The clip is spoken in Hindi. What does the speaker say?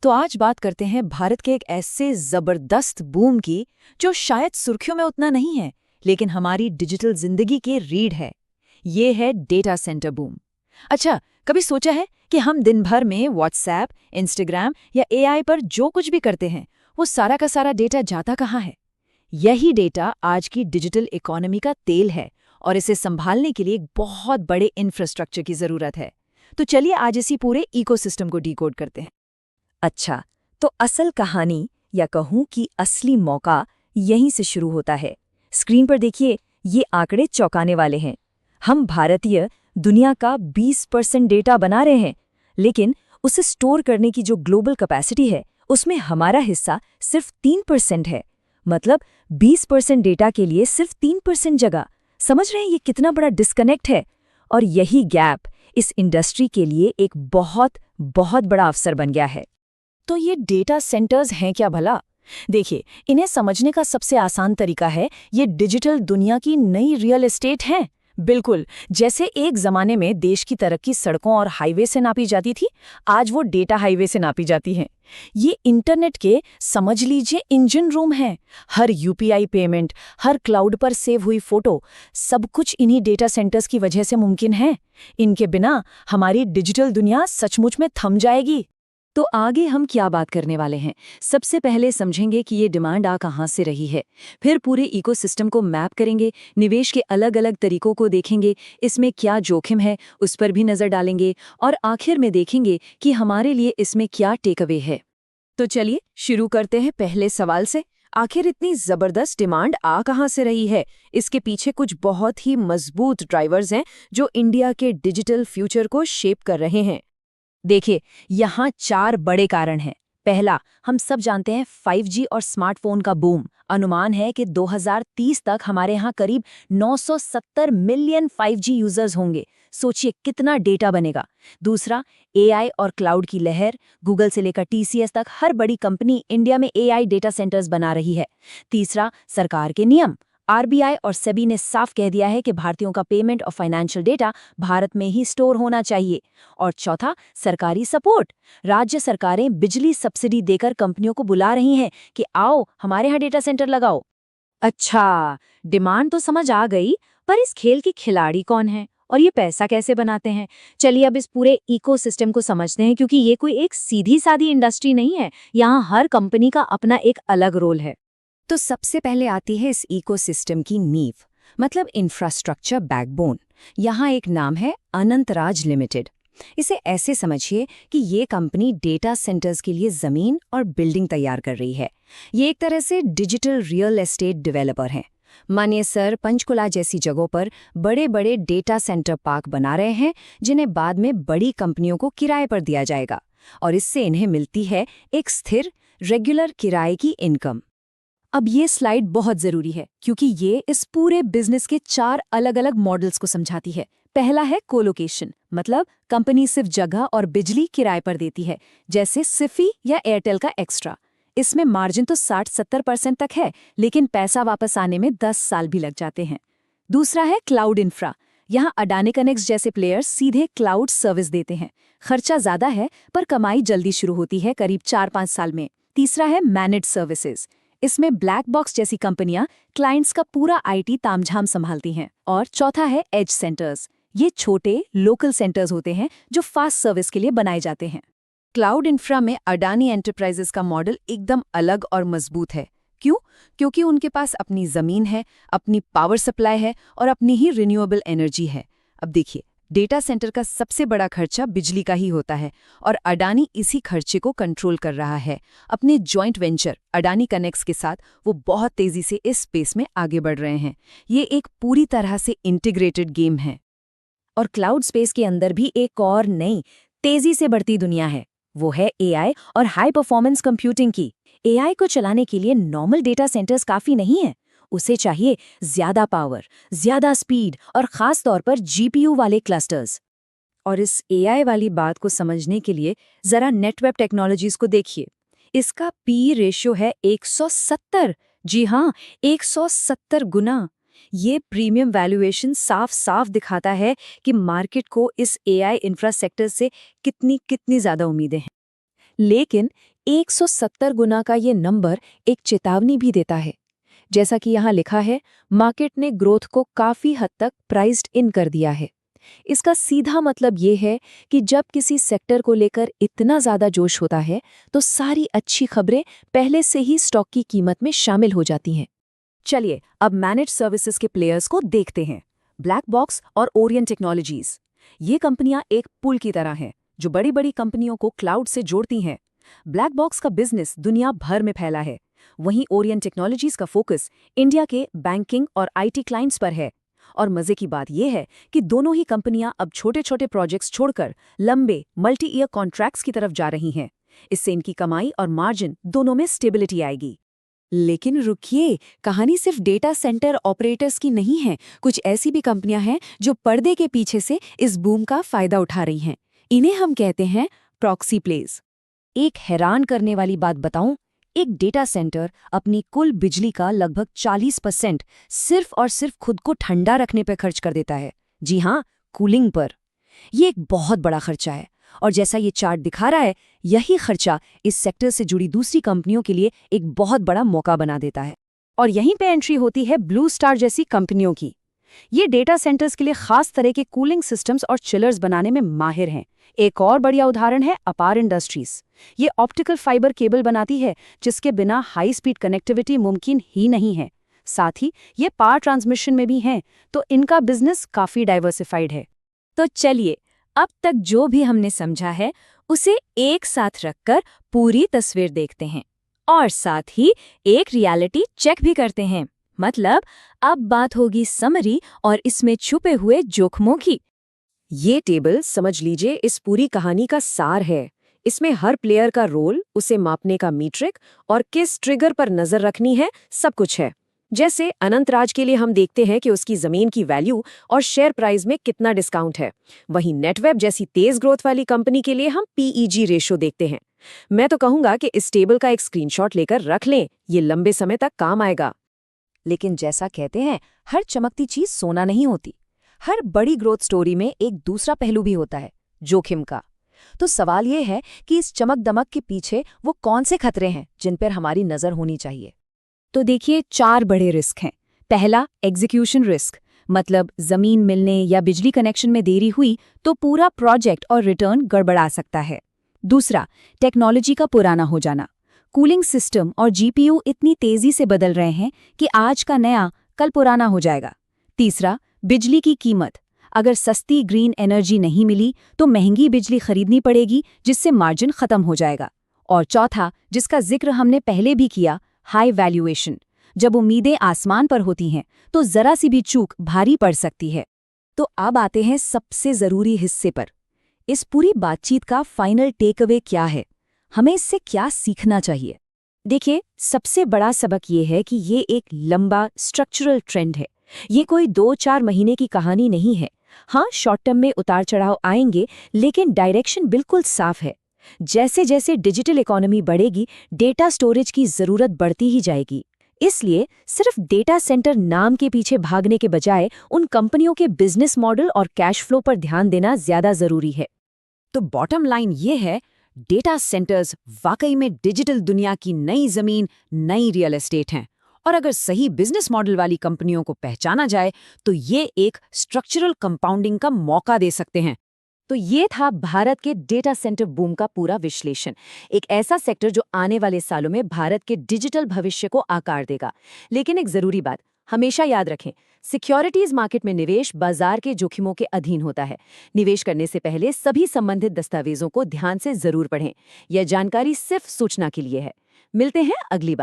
तो आज बात करते हैं भारत के एक ऐसे जबरदस्त बूम की जो शायद सुर्खियों में उतना नहीं है, लेकिन हमारी डिजिटल जिंदगी के रीढ़ है। ये है डेटा सेंटर बूम। अच्छा, कभी सोचा है कि हम दिन भर में व्हाट्सएप, इंस्टाग्राम या एआई पर जो कुछ भी करते हैं, वो सारा का सारा डेटा जाता कहाँ है? यही डेटा आज की डिजिटल इकोनॉमी का तेल है और इसे संभालने के लिए एक बहुत बड़े इंफ्रास्ट्रक्चर की जरूरत है। तो चलिए आज इसी पूरे इकोसिस्टम को डिकोड करते हैं। अच्छा, तो असल कहानी या कहूं कि असली मौका यहीं से शुरू होता है। स्क्रीन पर देखिए, ये आंकड़े चौंकाने वाले हैं। हम भारतीय दुनिया का 20% डेटा बना रहे हैं, लेकिन उसे स्टोर करने की जो ग्लोबल कैपेसिटी है, उसमें हमारा हिस्सा सिर्फ 3% है। मतलब 20% डेटा के लिए सिर्फ 3% जगह। समझ रहे हैं ये कितना बड़ा डिस्कनेक्ट है? और यही गैप इस इंडस्ट्री के लिए एक बहुत बहुत बड़ा अवसर बन गया है। तो ये डेटा सेंटर्स हैं क्या भला? देखिए, इन्हें समझने का सबसे आसान तरीका है, ये डिजिटल दुनिया की नई रियल एस्टेट हैं। बिल्कुल, जैसे एक जमाने में देश की तरक्की सड़कों और हाईवे से नापी जाती थी, आज वो डेटा हाईवे से नापी जाती हैं। ये इंटरनेट के समझ लीजिए इंजन रूम हैं। हर यूपीआई पेमेंट, हर क्लाउड पर सेव हुई फोटो, सब कुछ इन्हीं डेटा सेंटर्स की वजह से मुमकिन है। इनके बिना हमारी डिजिटल दुनिया सचमुच में थम जाएगी। तो आगे हम क्या बात करने वाले हैं? सबसे पहले समझेंगे कि ये डिमांड आ कहाँ से रही है। फिर पूरे इकोसिस्टम को मैप करेंगे, निवेश के अलग अलग तरीकों को देखेंगे, इसमें क्या जोखिम है उस पर भी नज़र डालेंगे, और आखिर में देखेंगे कि हमारे लिए इसमें क्या टेक अवे है। तो चलिए शुरू करते हैं पहले सवाल से। आखिर इतनी जबरदस्त डिमांड आ कहाँ से रही है? इसके पीछे कुछ बहुत ही मजबूत ड्राइवर्स हैं जो इंडिया के डिजिटल फ्यूचर को शेप कर रहे हैं। देखिए, यहाँ 4 बड़े कारण हैं। पहला, हम सब जानते हैं 5G और स्मार्टफोन का बूम। अनुमान है कि 2030 तक हमारे यहाँ करीब 970 मिलियन 5G यूजर्स होंगे। सोचिए कितना डेटा बनेगा। दूसरा, एआई और क्लाउड की लहर। गूगल से लेकर टीसीएस तक हर बड़ी कंपनी इंडिया में एआई डेटा सेंटर्स बना रही है। तीसरा, सरकार के नियम। आरबीआई और सेबी ने साफ कह दिया है कि भारतीयों का पेमेंट और फाइनेंशियल डेटा भारत में ही स्टोर होना चाहिए। और चौथा, सरकारी सपोर्ट। राज्य सरकारें बिजली सब्सिडी देकर कंपनियों को बुला रही हैं कि आओ हमारे यहाँ डेटा सेंटर लगाओ। अच्छा, डिमांड तो समझ आ गई, पर इस खेल के खिलाड़ी कौन है और ये पैसा कैसे बनाते हैं? चलिए अब इस पूरे इकोसिस्टम को समझते हैं, क्योंकि ये कोई एक सीधी सादी इंडस्ट्री नहीं है। यहाँ हर कंपनी का अपना एक अलग रोल है। तो सबसे पहले आती है इस इकोसिस्टम की नींव, मतलब इंफ्रास्ट्रक्चर बैकबोन। यहाँ एक नाम है अनंतराज लिमिटेड। इसे ऐसे समझिए कि ये कंपनी डेटा सेंटर्स के लिए जमीन और बिल्डिंग तैयार कर रही है। ये एक तरह से डिजिटल रियल एस्टेट डेवलपर हैं। मानेसर, पंचकुला जैसी जगहों पर बड़े बड़े डेटा सेंटर पार्क बना रहे हैं, जिन्हें बाद में बड़ी कंपनियों को किराए पर दिया जाएगा, और इससे इन्हें मिलती है एक स्थिर रेगुलर किराए की इनकम। अब ये स्लाइड बहुत जरूरी है, क्योंकि ये इस पूरे बिजनेस के 4 अलग अलग मॉडल्स को समझाती है। पहला है कोलोकेशन, मतलब कंपनी सिर्फ जगह और बिजली किराए पर देती है, जैसे सिफी या एयरटेल का एक्स्ट्रा। इसमें मार्जिन तो 60-70% तक है, लेकिन पैसा वापस आने में 10 साल भी लग जाते हैं। दूसरा है क्लाउड इंफ्रा। यहाँ अडानी कनेक्ट्स जैसे प्लेयर्स सीधे क्लाउड सर्विस देते हैं। खर्चा ज्यादा है, पर कमाई जल्दी शुरू होती है, करीब 4-5 साल में। तीसरा है मैनेज्ड सर्विसेज। इसमें ब्लैक बॉक्स जैसी कंपनियां क्लाइंट्स का पूरा आईटी तामझाम संभालती हैं। और चौथा है एज सेंटर्स। ये छोटे लोकल सेंटर्स होते हैं जो फास्ट सर्विस के लिए बनाए जाते हैं। क्लाउड इंफ्रा में अडानी एंटरप्राइजेस का मॉडल एकदम अलग और मजबूत है। क्यों? क्योंकि उनके पास अपनी जमीन है, अपनी पावर सप्लाई है और अपनी ही रिन्यूएबल एनर्जी है। अब देखिए, डेटा सेंटर का सबसे बड़ा खर्चा बिजली का ही होता है, और अडानी इसी खर्चे को कंट्रोल कर रहा है। अपने जॉइंट वेंचर अडानी कनेक्ट्स के साथ वो बहुत तेजी से इस स्पेस में आगे बढ़ रहे हैं। ये एक पूरी तरह से इंटीग्रेटेड गेम है। और क्लाउड स्पेस के अंदर भी एक और नई तेजी से बढ़ती दुनिया है, वो है एआई और हाई परफॉर्मेंस कंप्यूटिंग की। एआई को चलाने के लिए नॉर्मल डेटा सेंटर्स काफी नहीं है। उसे चाहिए ज्यादा पावर, ज्यादा स्पीड और खास तौर पर जीपीयू वाले क्लस्टर्स। और इस एआई वाली बात को समझने के लिए जरा नेटवेब टेक्नोलॉजीज को देखिए। इसका पी रेशियो है 170। जी हाँ, 170 गुना। ये प्रीमियम वैल्यूएशन साफ साफ दिखाता है कि मार्केट को इस एआई इंफ्रास्ट्रक्चर से कितनी ज्यादा उम्मीदें हैं। लेकिन 170 गुना का ये नंबर एक चेतावनी भी देता है। जैसा कि यहाँ लिखा है, मार्केट ने ग्रोथ को काफी हद तक प्राइस्ड इन कर दिया है। इसका सीधा मतलब ये है कि जब किसी सेक्टर को लेकर इतना ज्यादा जोश होता है तो सारी अच्छी खबरें पहले से ही स्टॉक की कीमत में शामिल हो जाती हैं। चलिए अब मैनेज सर्विसेज के प्लेयर्स को देखते हैं, ब्लैक बॉक्स और ओरियंट टेक्नोलॉजीज। ये कंपनियां एक पुल की तरह हैं जो बड़ी बड़ी कंपनियों को क्लाउड से जोड़ती हैं। ब्लैक बॉक्स का बिजनेस दुनिया भर में फैला है, वहीं ओरियंट टेक्नोलॉजीज का फोकस इंडिया के बैंकिंग और आईटी क्लाइंट्स पर है। और मजे की बात यह है कि दोनों ही कंपनियां अब छोटे छोटे प्रोजेक्ट्स छोड़कर लंबे मल्टी ईयर कॉन्ट्रैक्ट्स की तरफ जा रही हैं। इससे इनकी कमाई और मार्जिन दोनों में स्टेबिलिटी आएगी। लेकिन रुकिए, कहानी सिर्फ डेटा सेंटर ऑपरेटर्स की नहीं है। कुछ ऐसी भी कंपनियां हैं जो पर्दे के पीछे से इस बूम का फायदा उठा रही हैं। इन्हें हम कहते हैं प्रॉक्सी प्लेज। एक हैरान करने वाली बात बताऊं, एक डेटा सेंटर अपनी कुल बिजली का लगभग 40% सिर्फ और सिर्फ खुद को ठंडा रखने पर खर्च कर देता है। जी हाँ, कूलिंग पर। ये एक बहुत बड़ा खर्चा है और जैसा ये चार्ट दिखा रहा है, यही खर्चा इस सेक्टर से जुड़ी दूसरी कंपनियों के लिए एक बहुत बड़ा मौका बना देता है। और यहीं पे एंट्री होती है ब्लू स्टार जैसी कंपनियों की। ये डेटा सेंटर्स के लिए खास तरह के कूलिंग सिस्टम्स और चिलर्स बनाने में माहिर हैं। एक और बढ़िया उदाहरण है अपार इंडस्ट्रीज। ये ऑप्टिकल फाइबर केबल बनाती है जिसके बिना हाई स्पीड कनेक्टिविटी मुमकिन ही नहीं है। साथ ही ये पावर ट्रांसमिशन में भी हैं, तो इनका बिजनेस काफी डाइवर्सिफाइड है। तो चलिए, अब तक जो भी हमने समझा है उसे एक साथ रखकर पूरी तस्वीर देखते हैं और साथ ही एक रियलिटी चेक भी करते हैं। मतलब अब बात होगी समरी और इसमें छुपे हुए जोखमों की। ये टेबल समझ लीजिए इस पूरी कहानी का सार है। इसमें हर प्लेयर का रोल, उसे मापने का मीट्रिक और किस ट्रिगर पर नजर रखनी है, सब कुछ है। जैसे अनंतराज के लिए हम देखते हैं कि उसकी जमीन की वैल्यू और शेयर प्राइस में कितना डिस्काउंट है। वहीं नेटवेब जैसी तेज ग्रोथ वाली कंपनी के लिए हम PEG रेशो देखते हैं। मैं तो कहूंगा कि इस टेबल का एक स्क्रीनशॉट लेकर रख लें, ये लंबे समय तक काम आएगा। लेकिन जैसा कहते हैं, हर चमकती चीज सोना नहीं होती। हर बड़ी ग्रोथ स्टोरी में एक दूसरा पहलू भी होता है, जोखिम का। तो सवाल ये है कि इस चमक दमक के पीछे वो कौन से खतरे हैं जिन पर हमारी नजर होनी चाहिए। तो देखिए, 4 बड़े रिस्क हैं। पहला, एग्जीक्यूशन रिस्क, मतलब जमीन मिलने या बिजली कनेक्शन में देरी हुई तो पूरा प्रोजेक्ट और रिटर्न गड़बड़ा सकता है। दूसरा, टेक्नोलॉजी का पुराना हो जाना। कूलिंग सिस्टम और GPU इतनी तेजी से बदल रहे हैं कि आज का नया कल पुराना हो जाएगा। तीसरा, बिजली की कीमत। अगर सस्ती ग्रीन एनर्जी नहीं मिली तो महंगी बिजली खरीदनी पड़ेगी, जिससे मार्जिन खत्म हो जाएगा। और चौथा, जिसका जिक्र हमने पहले भी किया, हाई वैल्यूएशन। जब उम्मीदें आसमान पर होती हैं तो जरा सी भी चूक भारी पड़ सकती है। तो अब आते हैं सबसे जरूरी हिस्से पर। इस पूरी बातचीत का फाइनल टेक अवे क्या है? हमें इससे क्या सीखना चाहिए? देखिए, सबसे बड़ा सबक ये है कि ये एक लंबा स्ट्रक्चरल ट्रेंड है। ये कोई 2-4 महीने की कहानी नहीं है। हाँ, शॉर्ट टर्म में उतार चढ़ाव आएंगे, लेकिन डायरेक्शन बिल्कुल साफ है। जैसे जैसे डिजिटल इकोनॉमी बढ़ेगी, डेटा स्टोरेज की जरूरत बढ़ती ही जाएगी। इसलिए सिर्फ डेटा सेंटर नाम के पीछे भागने के बजाय उन कंपनियों के बिजनेस मॉडल और कैश फ्लो पर ध्यान देना ज्यादा जरूरी है। तो बॉटम लाइन ये है, डेटा सेंटर्स वाकई में डिजिटल दुनिया की नई जमीन, नई रियल एस्टेट हैं। और अगर सही बिजनेस मॉडल वाली कंपनियों को पहचाना जाए तो ये एक स्ट्रक्चरल कंपाउंडिंग का मौका दे सकते हैं। तो ये था भारत के डेटा सेंटर बूम का पूरा विश्लेषण। एक ऐसा सेक्टर जो आने वाले सालों में भारत के डिजिटल भविष्य को आकार देगा। लेकिन एक जरूरी बात हमेशा याद रखें, सिक्योरिटीज मार्केट में निवेश बाजार के जोखिमों के अधीन होता है। निवेश करने से पहले सभी संबंधित दस्तावेजों को ध्यान से जरूर पढ़ें। यह जानकारी सिर्फ सूचना के लिए है। मिलते हैं अगली बार।